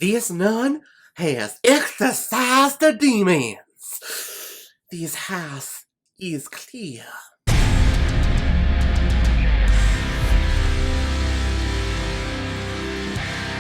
This nun has exorcised the demons. This house is clear.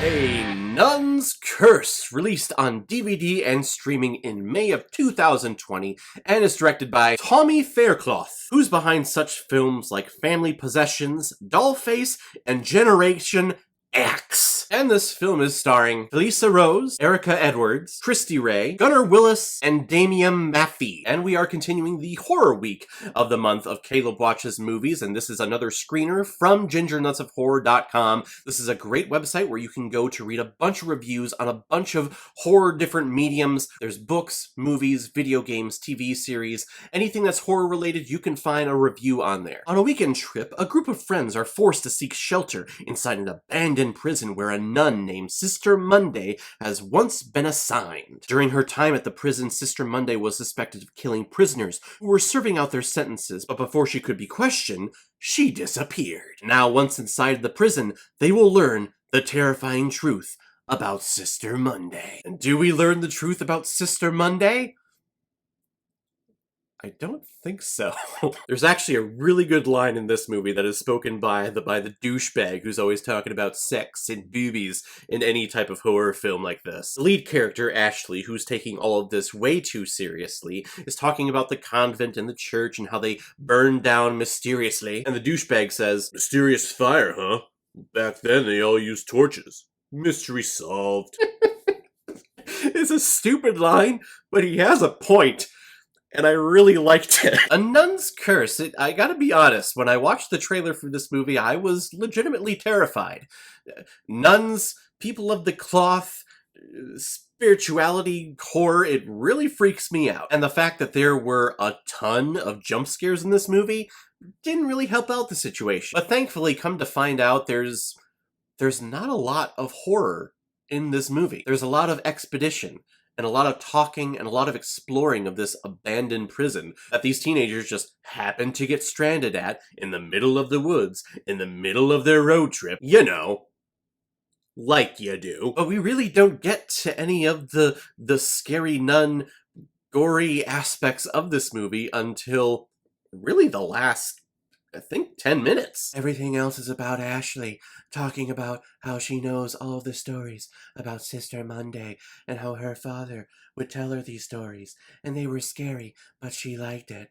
A Nun's Curse, released on DVD and streaming in May of 2020, and is directed by Tommy Faircloth, who's behind such films like Family Possessions, Dollface, and Generation X. And this film is starring Felissa Rose, Erica Edwards, Christy Ray, Gunnar Willis, and Damian Maffei. And we are continuing the horror week of the month of Caleb Watches Movies, and this is another screener from GingerNutsOfHorror.com. This is a great website where you can go to read a bunch of reviews on a bunch of horror different mediums. There's books, movies, video games, TV series, anything that's horror related, you can find a review on there. On a weekend trip, a group of friends are forced to seek shelter inside an abandoned prison where a nun named Sister Monday has once been assigned. During her time at the prison, Sister Monday was suspected of killing prisoners who were serving out their sentences, but before she could be questioned, she disappeared. Now, once inside the prison, they will learn the terrifying truth about Sister Monday. And do we learn the truth about Sister Monday? I don't think so. There's actually a really good line in this movie that is spoken by the douchebag who's always talking about sex and boobies in any type of horror film like this. The lead character, Ashley, who's taking all of this way too seriously, is talking about the convent and the church and how they burned down mysteriously. And the douchebag says, "Mysterious fire, huh? Back then they all used torches. Mystery solved." It's a stupid line, but he has a point. And I really liked it. A Nun's Curse. I gotta be honest, when I watched the trailer for this movie, I was legitimately terrified. Nuns, people of the cloth, spirituality, horror, it really freaks me out. And the fact that there were a ton of jump scares in this movie didn't really help out the situation. But thankfully, come to find out, there's not a lot of horror in this movie. There's a lot of expedition, and a lot of talking and a lot of exploring of this abandoned prison that these teenagers just happen to get stranded at in the middle of the woods, in the middle of their road trip. You know, like you do. But we really don't get to any of the scary nun, gory aspects of this movie until really the last, I think, 10 minutes. Everything else is about Ashley, talking about how she knows all the stories about Sister Monday and how her father would tell her these stories, and they were scary, but she liked it.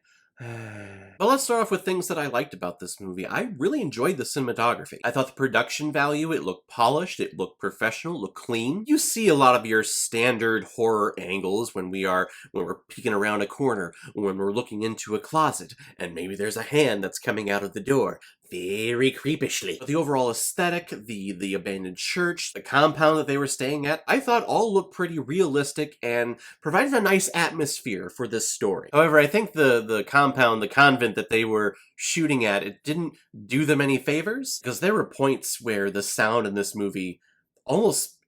But let's start off with things that I liked about this movie. I really enjoyed the cinematography. I thought the production value, it looked polished, it looked professional, it looked clean. You see a lot of your standard horror angles when we're peeking around a corner, when we're looking into a closet, and maybe there's a hand that's coming out of the door. Very creepishly. But the overall aesthetic, the abandoned church, the compound that they were staying at, I thought all looked pretty realistic and provided a nice atmosphere for this story. However, I think the compound, the convent that they were shooting at, it didn't do them any favors, because there were points where the sound in this movie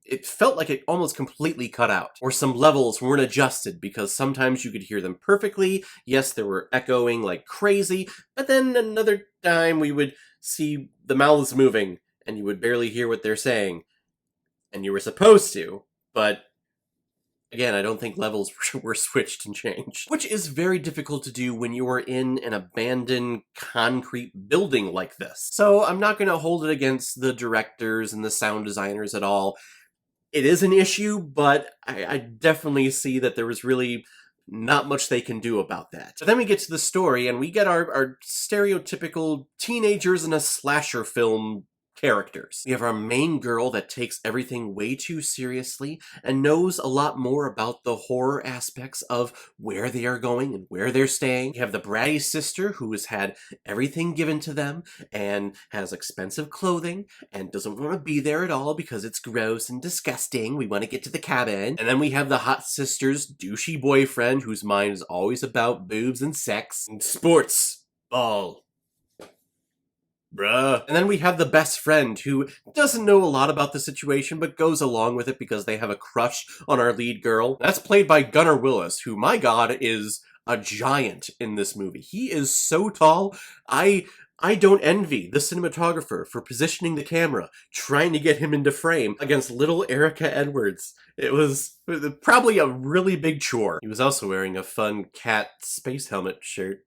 it felt like it almost completely cut out, or some levels weren't adjusted, because sometimes you could hear them perfectly. Yes, they were echoing like crazy, but then another time we would see the mouths moving, and you would barely hear what they're saying, and you were supposed to, but again, I don't think levels were switched and changed. Which is very difficult to do when you are in an abandoned concrete building like this. So I'm not going to hold it against the directors and the sound designers at all. It is an issue, but I definitely see that there was really not much they can do about that. But then we get to the story, and we get our stereotypical teenagers in a slasher film characters. We have our main girl that takes everything way too seriously and knows a lot more about the horror aspects of where they are going and where they're staying. We have the bratty sister who has had everything given to them and has expensive clothing and doesn't want to be there at all because it's gross and disgusting. We want to get to the cabin. And then we have the hot sister's douchey boyfriend whose mind is always about boobs and sex and sports. Ball. Bruh. And then we have the best friend who doesn't know a lot about the situation but goes along with it because they have a crush on our lead girl. That's played by Gunnar Willis, who, my god, is a giant in this movie. He is so tall. I I don't envy the cinematographer for positioning the camera, trying to get him into frame against little Erica Edwards. It was probably a really big chore. He was also wearing a fun cat space helmet shirt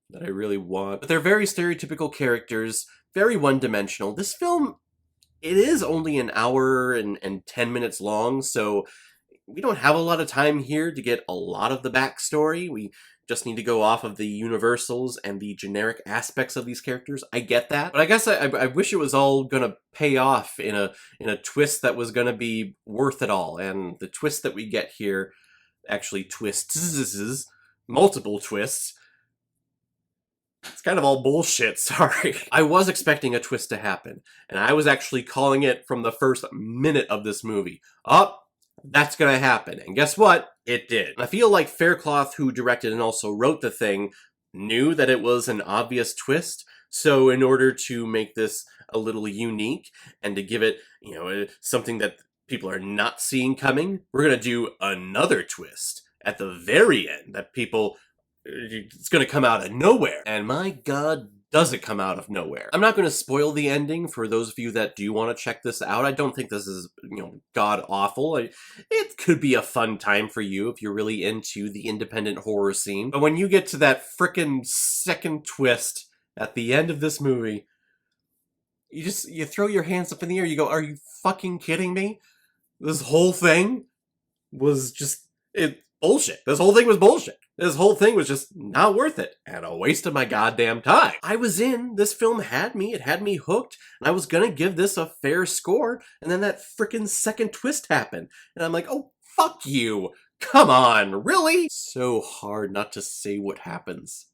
that I really want. But they're very stereotypical characters, very one-dimensional. This film, it is only an hour and 10 minutes long, so we don't have a lot of time here to get a lot of the backstory. We just need to go off of the universals and the generic aspects of these characters. I get that, but I guess I wish it was all gonna pay off in a twist that was gonna be worth it all. And the twist that we get here actually twists, multiple twists. It's kind of all bullshit, sorry. I was expecting a twist to happen, and I was actually calling it from the first minute of this movie. That's gonna happen. And guess what? It did. I feel like Faircloth, who directed and also wrote the thing, knew that it was an obvious twist. So in order to make this a little unique and to give it, something that people are not seeing coming, we're gonna do another twist at the very end that it's gonna come out of nowhere. And my God, does it come out of nowhere. I'm not going to spoil the ending for those of you that do want to check this out. I don't think this is, god-awful. It could be a fun time for you if you're really into the independent horror scene. But when you get to that frickin' second twist at the end of this movie, you throw your hands up in the air, you go, are you fucking kidding me? This whole thing was just... bullshit. This whole thing was bullshit. This whole thing was just not worth it, and a waste of my goddamn time. I was in. This film had me. It had me hooked, and I was gonna give this a fair score, and then that frickin' second twist happened. And I'm like, oh, fuck you. Come on, really? So hard not to say what happens.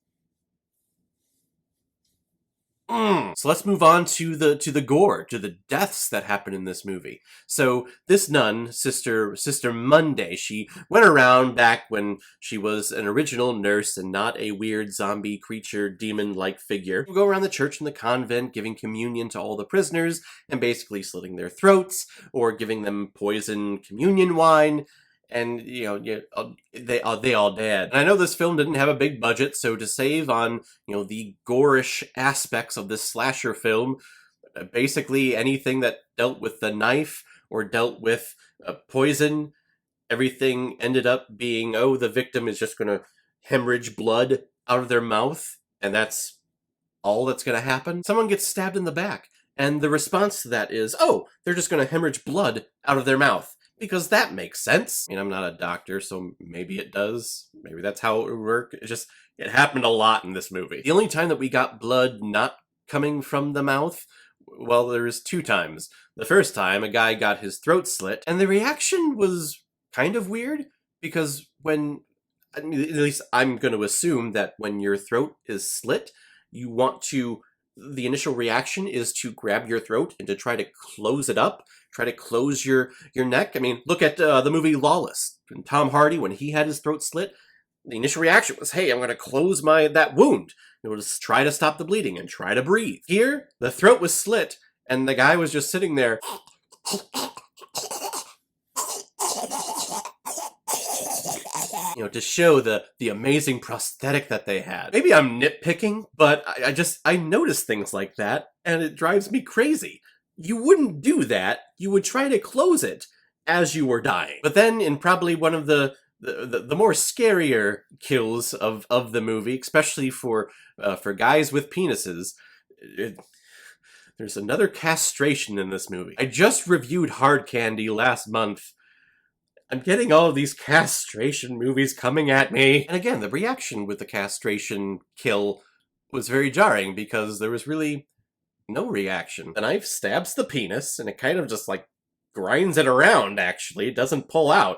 So let's move on to the gore, to the deaths that happen in this movie. So this nun, Sister Monday, she went around back when she was an original nurse and not a weird zombie creature, demon-like figure. She'd go around the church and the convent, giving communion to all the prisoners and basically slitting their throats or giving them poison communion wine. And, they all dead. And I know this film didn't have a big budget, so to save on, the gorish aspects of this slasher film, basically anything that dealt with the knife or dealt with poison, everything ended up being, the victim is just gonna hemorrhage blood out of their mouth, and that's all that's gonna happen. Someone gets stabbed in the back, and the response to that is, they're just gonna hemorrhage blood out of their mouth. Because that makes sense. I mean, I'm not a doctor, so maybe it does. Maybe that's how it would work. It happened a lot in this movie. The only time that we got blood not coming from the mouth, well, there was 2 times. The first time, a guy got his throat slit, and the reaction was kind of weird, because at least I'm going to assume that when your throat is slit, the initial reaction is to grab your throat and to try to close it up, try to close your neck. I mean, look at the movie Lawless. And Tom Hardy, when he had his throat slit, the initial reaction was, hey, I'm going to close that wound. Just try to stop the bleeding and try to breathe. Here, the throat was slit, and the guy was just sitting there to show the amazing prosthetic that they had. Maybe I'm nitpicking, but I notice things like that, and it drives me crazy. You wouldn't do that. You would try to close it as you were dying. But then, in probably one of the more scarier kills of the movie, especially for guys with penises, there's another castration in this movie. I just reviewed Hard Candy last month. I'm getting all of these castration movies coming at me. And again, the reaction with the castration kill was very jarring because there was really no reaction. The knife stabs the penis, and it kind of just, grinds it around, actually. It doesn't pull out.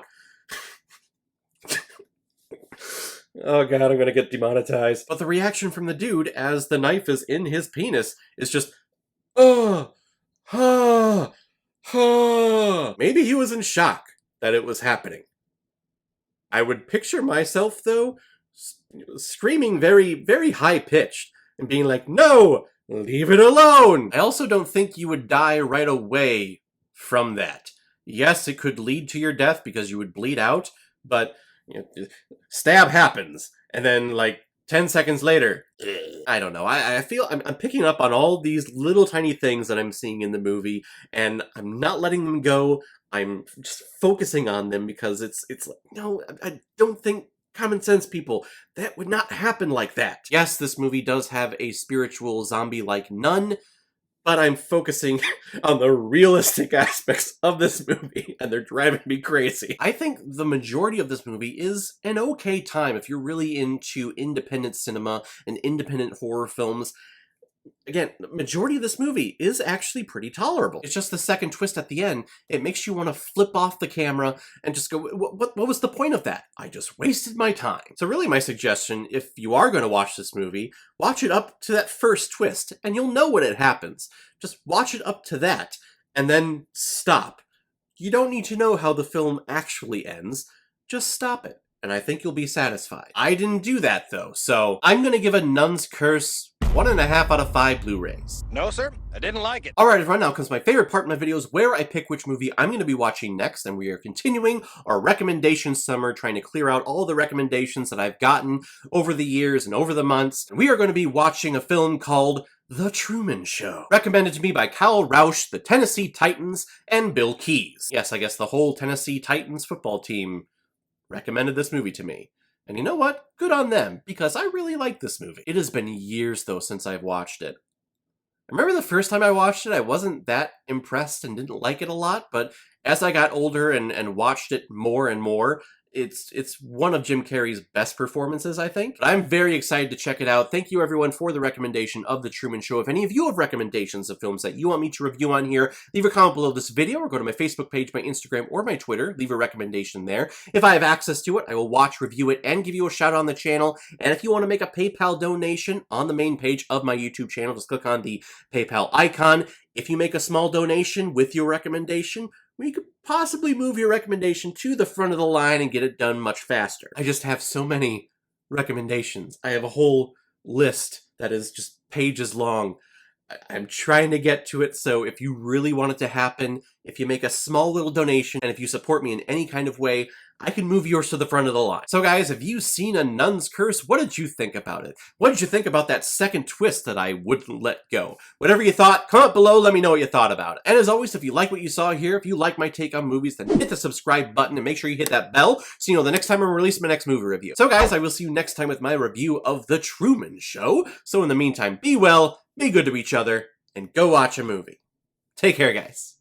Oh god, I'm gonna get demonetized. But the reaction from the dude as the knife is in his penis is just, maybe he was in shock that it was happening. I would picture myself, though, screaming very, very high-pitched and being like, no, leave it alone. I also don't think you would die right away from that. Yes, it could lead to your death because you would bleed out, but stab happens. And then, 10 seconds later, I don't know. I feel I'm picking up on all these little tiny things that I'm seeing in the movie, and I'm not letting them go. I'm just focusing on them because it's like, no, I don't think common sense people, that would not happen like that. Yes, this movie does have a spiritual zombie-like nun, but I'm focusing on the realistic aspects of this movie, and they're driving me crazy. I think the majority of this movie is an okay time if you're really into independent cinema and independent horror films. Again, the majority of this movie is actually pretty tolerable. It's just the second twist at the end. It makes you want to flip off the camera and just go, what was the point of that? I just wasted my time. So really my suggestion, if you are going to watch this movie, watch it up to that first twist, and you'll know when it happens. Just watch it up to that, and then stop. You don't need to know how the film actually ends. Just stop it, and I think you'll be satisfied. I didn't do that, though, so I'm going to give a Nun's Curse 1.5 out of 5 Blu-rays. No, sir, I didn't like it. Alright, everyone, now comes my favorite part of my videos where I pick which movie I'm going to be watching next, and we are continuing our recommendation summer, trying to clear out all the recommendations that I've gotten over the years and over the months. We are going to be watching a film called The Truman Show, recommended to me by Kyle Rausch, the Tennessee Titans, and Bill Keys. Yes, I guess the whole Tennessee Titans football team recommended this movie to me. And you know what? Good on them, because I really like this movie. It has been years, though, since I've watched it. I remember the first time I watched it, I wasn't that impressed and didn't like it a lot, but as I got older and watched it more and more, it's one of Jim Carrey's best performances, I think. But I'm very excited to check it out. Thank you, everyone, for the recommendation of The Truman Show. If any of you have recommendations of films that you want me to review on here, leave a comment below this video or go to my Facebook page, my Instagram, or my Twitter. Leave a recommendation there. If I have access to it, I will watch, review it, and give you a shout out on the channel. And if you want to make a PayPal donation on the main page of my YouTube channel, just click on the PayPal icon. If you make a small donation with your recommendation, we could possibly move your recommendation to the front of the line and get it done much faster. I just have so many recommendations. I have a whole list that is just pages long. I'm trying to get to it, so if you really want it to happen, if you make a small little donation, and if you support me in any kind of way, I can move yours to the front of the line. So guys, have you seen A Nun's Curse? What did you think about it? What did you think about that second twist that I wouldn't let go? Whatever you thought, comment below, let me know what you thought about it. And as always, if you like what you saw here, if you like my take on movies, then hit the subscribe button and make sure you hit that bell so you know the next time I'm releasing my next movie review. So guys, I will see you next time with my review of The Truman Show. So in the meantime, be well, be good to each other, and go watch a movie. Take care, guys.